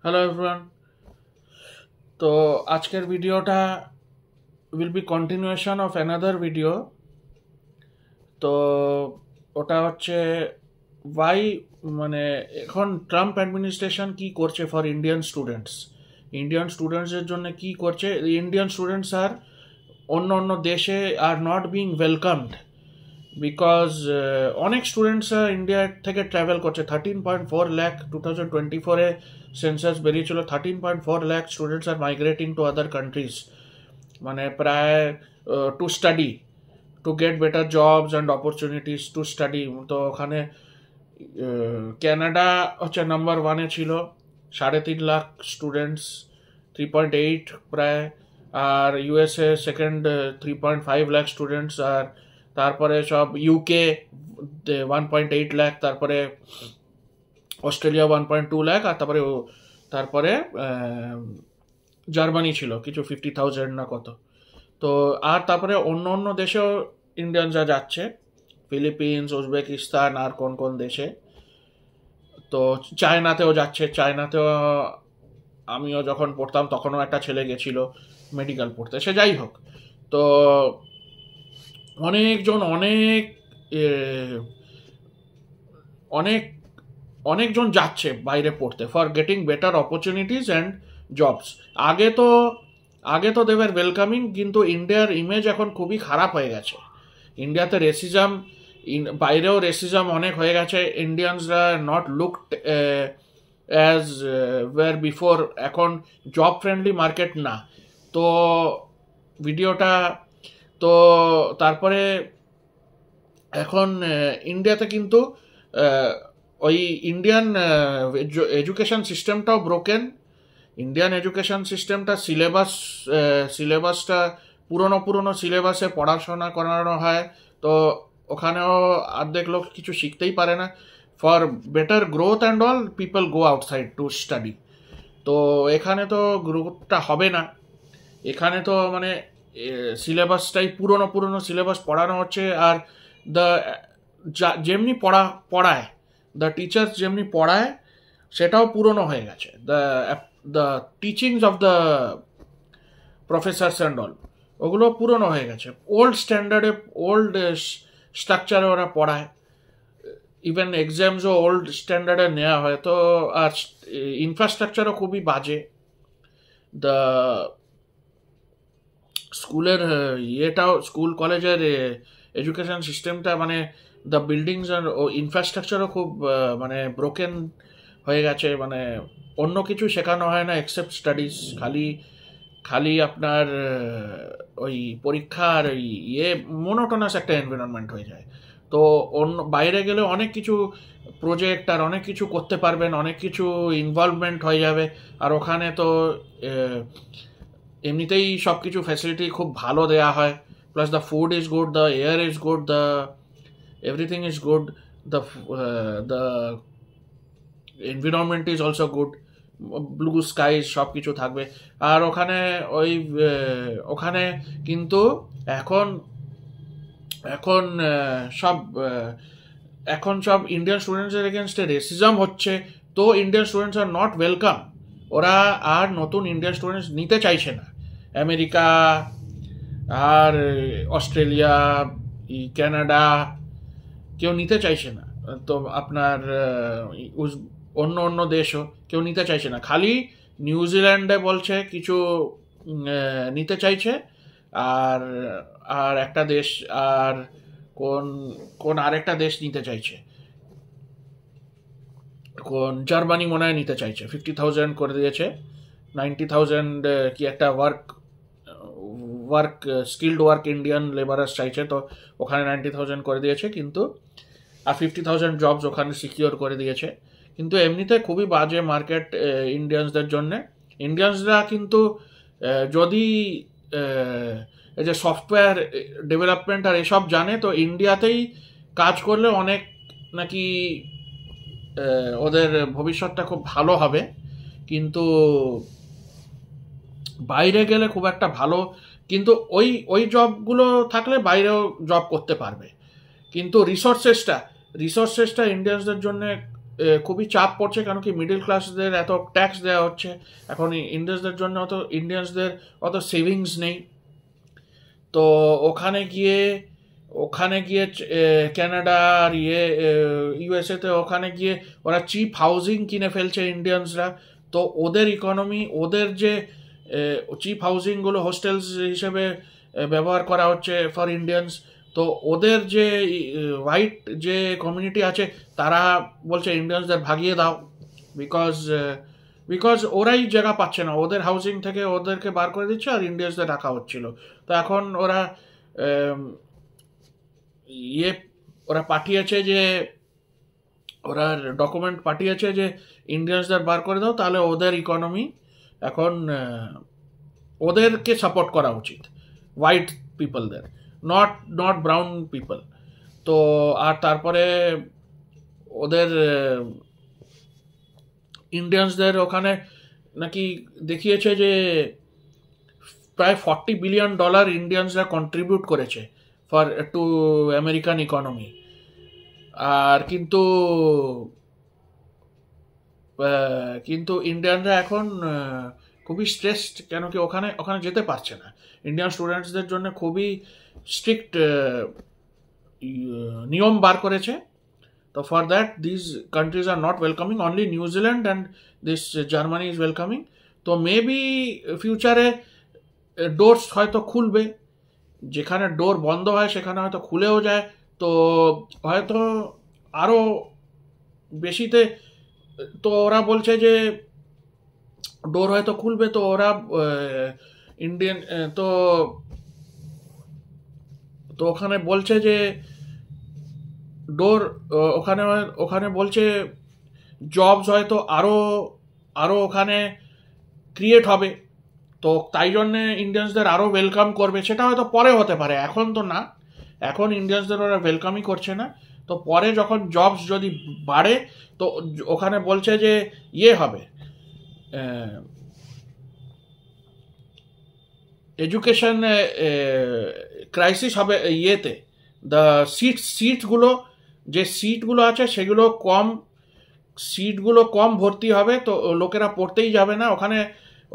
Hello everyone. তো আজকের ভিডিওটা will be continuation of another video. তো ওটা হচ্ছে ওয়াই, মানে এখন ট্রাম্প অ্যাডমিনিস্ট্রেশন কি করছে ফর ইন্ডিয়ান স্টুডেন্টসের জন্য কি করছে। ইন্ডিয়ান স্টুডেন্টস আর অন্য অন্য দেশে are not being welcomed because অনেক স্টুডেন্টসরা ইন্ডিয়া থেকে ট্রাভেল করছে। 13.4 লাখ 2024-এ সেন্সাস বেরিয়েছিল। 13.4 লাখ স্টুডেন্টস আর মাইগ্রেটিং টু আদার কান্ট্রিজ, মানে প্রায় to study, to get better jobs and opportunities to study. তো ওখানে ক্যানাডা হচ্ছে নাম্বার 1-এ ছিল, 3.5 লাখ স্টুডেন্টস, 3.8 প্রায়। আর ইউএসএ সেকেন্ড, 3.5 লাখ স্টুডেন্টস। আর তারপরে সব ইউকে 1.8 লাখ, তারপরে অস্ট্রেলিয়া 1.2 লাখ, আর তারপরে জার্মানি ছিল কিছু 50,000 না কত। তো আর তারপরে অন্য অন্য দেশেও ইন্ডিয়ানরা যাচ্ছে, ফিলিপিন্স, উজবেকিস্তান, আর কোন কোন দেশে। তো চায়নাতেও যাচ্ছে। চায়নাতেও আমিও যখন পড়তাম তখনও একটা ছেলে গেছিল মেডিকেল পড়তে। সে যাই হোক, তো অনেকজন অনেক এ, অনেক অনেকজন যাচ্ছে বাইরে পড়তে for getting better opportunities and jobs. আগে তো আগে তো দেবের ওয়েলকামিং, কিন্তু ইন্ডিয়ার ইমেজ এখন খুবই খারাপ হয়ে গেছে। ইন্ডিয়াতে রেসিজম, বাইরেও রেসিজম অনেক হয়ে গেছে। ইন্ডিয়ানসরা not looked as war before. এখন জব ফ্রেন্ডলি মার্কেট না। তো ভিডিওটা, তো তারপরে এখন ইন্ডিয়াতে কিন্তু আহ, ওই ইন্ডিয়ান এডুকেশন সিস্টেমটাও ব্রোকেন। ইন্ডিয়ান এডুকেশন সিস্টেমটা সিলেবাসটা পুরনো পুরনো সিলেবাসে পড়াশোনা করানো হয়। তো ওখানেও অর্ধেক লোক কিছু শিখতেই পারে না। For better growth and all people go outside two study. তো এখানে তো গ্রোথটা হবে না। এখানে তো মানে সিলেবাসটাই পুরনো পুরনো সিলেবাস পড়ানো হচ্ছে। আর দ্য যেমনি পড়ায়, দ্য টিচার্স যেমনি পড়ায় সেটাও পুরনো হয়ে গেছে। The teachings of the professors and all, ওগুলো পুরনো হয়ে গেছে। ওল্ড স্ট্যান্ডার্ডে, ওল্ড স্ট্রাকচারে ওরা পড়ায়। ইভেন এক্সামসও ওল্ড স্ট্যান্ডার্ডে নেওয়া হয়। তো আর ইনফ্রাস্ট্রাকচারও খুবই বাজে। দ্য স্কুলের ইয়েটাও, স্কুল কলেজের এডুকেশন সিস্টেমটা, মানে দ্য বিল্ডিংস আর ইনফ্রাস্ট্রাকচারও খুব মানে ব্রোকেন হয়ে গেছে। মানে অন্য কিছু শেখানো হয় না এক্সেপ্ট স্টাডিজ। খালি খালি আপনার ওই পরীক্ষা আর ওই মোনোটোনাস একটা এনভায়রনমেন্ট হয়ে যায়। তো অন্য বাইরে গেলে অনেক কিছু প্রজেক্ট আর অনেক কিছু করতে পারবেন, অনেক কিছু ইনভলভমেন্ট হয়ে যাবে। আর ওখানে তো আহ, এমনিতেই সব কিছু ফ্যাসিলিটি খুব ভালো দেয়া হয়। Plus the food is good, the air is good, the everything is good, the environment is also good, blue sky সব কিছু থাকবে। আর ওখানে ওই ওখানে কিন্তু এখন এখন সব এখন সব ইন্ডিয়ান স্টুডেন্টসের এগেনস্টে রেসিজম হচ্ছে। তো Indian students are not welcome. ওরা আর নতুন ইন্ডিয়ান স্টুডেন্টস নিতে চাইছে না। আমেরিকা আর অস্ট্রেলিয়া, কানাডা কেউ নিতে চাইছে না। তো আপনার অন্য অন্য দেশও কেউ নিতে চাইছে না। খালি নিউজিল্যান্ডে বলছে কিছু নিতে চাইছে। আর আর একটা দেশ, আর কোন কোন আরেকটা দেশ নিতে চাইছে, কোন জার্মানি মনে হয় নিতে চাইছে। 50,000 করে দিয়েছে। 90,000 কি একটা work work skilled work Indian labourers চাইছে। তো ওখানে 90,000 করে দিয়েছে, কিন্তু আর 50,000 জবস ওখানে সিকিওর করে দিয়েছে। কিন্তু এমনিতে খুবই বাজে মার্কেট ইন্ডিয়ানসদের জন্যে। ইন্ডিয়ানসরা কিন্তু যদি এই যে সফটওয়্যার ডেভেলপমেন্ট আর এসব জানে, তো ইন্ডিয়াতেই কাজ করলে অনেক নাকি ওদের ভবিষ্যৎটা খুব ভালো হবে। কিন্তু বাইরে গেলে খুব একটা ভালো, কিন্তু ওই ওই জবগুলো থাকলে বাইরেও জব করতে পারবে। কিন্তু রিসোর্সেসটা ইন্ডিয়ানসদের জন্য খুবই চাপ পড়ছে, কারণ কি মিডল ক্লাসদের এত ট্যাক্স দেওয়া হচ্ছে। এখন ইন্ডিয়ানসদের জন্য ইন্ডিয়ানসদের অত সেভিংস নেই। তো ওখানে গিয়ে ক্যানাডা আর ইউএসএতে ওখানে গিয়ে ওরা চিপ হাউজিং কিনে ফেলছে ইন্ডিয়ানসরা। তো ওদের ইকোনমি, ওদের যে চিপ হাউজিংগুলো হোস্টেলস হিসেবে ব্যবহার করা হচ্ছে ফর ইন্ডিয়ানস, তো ওদের যে হোয়াইট যে কমিউনিটি আছে তারা বলছে ইন্ডিয়ানসদের ভাগিয়ে দাও, বিকজ বিকজ ওরাই জায়গা পাচ্ছে না, ওদের হাউজিং থেকে ওদেরকে বার করে দিচ্ছে আর ইন্ডিয়ানসদের রাখা হচ্ছিল। তো এখন ওরা ইয়ে ওরা পাঠিয়েছে যে ওরা ডকুমেন্ট পাঠিয়েছে যে ইন্ডিয়ানসদের বার করে দাও, তাহলে ওদের ইকোনমি এখন ওদেরকে সাপোর্ট করা উচিত, হোয়াইট পিপলদের, নট ব্রাউন পিপল। তো আর তারপরে ওদের ইন্ডিয়ানসদের ওখানে নাকি দেখিয়েছে যে প্রায় $40 বিলিয়ন ইন্ডিয়ানসরা কন্ট্রিবিউট করেছে ফর টু আমেরিকান ইকোনমি। আর কিন্তু ইন্ডিয়ানরা এখন খুবই স্ট্রেসড, কেন কি ওখানে যেতে পারছে না। ইন্ডিয়ান স্টুডেন্টসদের জন্য খুবই স্ট্রিক্ট নিয়ম বার করেছে। তো for that this countries are not welcoming, only New Zealand and this Germany is welcoming. তো মেবি ফিউচারে ডোরস হয়তো খুলবে, যেখানে ডোর বন্ধ হয় সেখানে হয়তো খুলেও যায়। তো হয়তো আরও বেশিতে, তো ওরা বলছে যে ডোর হয়তো খুলবে। তো ওরা ইন্ডিয়ান তো তো ওখানে বলছে যে ডোর ওখানে বলছে জবস হয়তো আরও ওখানে ক্রিয়েট হবে। তো তাই জন্যে ইন্ডিয়ানসদের আরও ওয়েলকাম করবে, সেটা হয়তো পরে হতে পারে, এখন তো না। এখন ইন্ডিয়ানসদের ওরা ওয়েলকামই করছে না। তো পরে যখন জবস যদি বাড়ে, তো ওখানে বলছে যে হবে এডুকেশন ক্রাইসিস হবে দ্য সিটগুলো আছে সিটগুলো কম ভর্তি হবে। তো লোকেরা পড়তেই যাবে না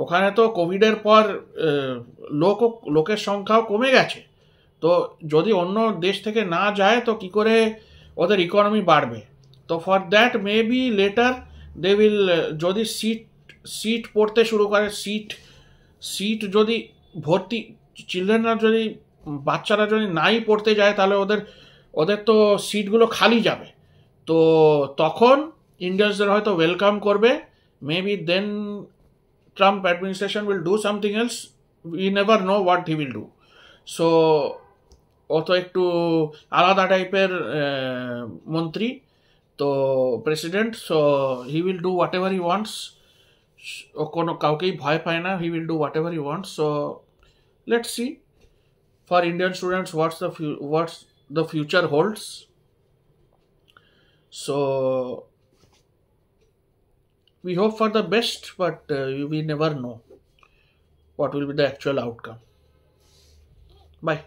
ওখানে তো কোভিডের পর লোকের সংখ্যাও কমে গেছে। তো যদি অন্য দেশ থেকে না যায় তো কি করে ওদের ইকোনমি বাড়বে? তো for that maybe later they will, যদি সিট পড়তে শুরু করে, সিট যদি ভর্তি, বাচ্চারা যদি নাই পড়তে যায়, তাহলে ওদের তো সিটগুলো খালি যাবে। তো তখন ইন্ডিয়ানসদের হয়তো ওয়েলকাম করবে। Maybe then Trump administration will do something else. We never know what he will do. So ও তো একটু আলাদা টাইপের মন্ত্রী, তো president. So he will do whatever he wants. ও কোনো কাউকেই ভয় পায় না, he will do whatever he wants. So let's see for Indian students what's the future holds. So we hope for the best, but we never know what will be the actual outcome. Bye.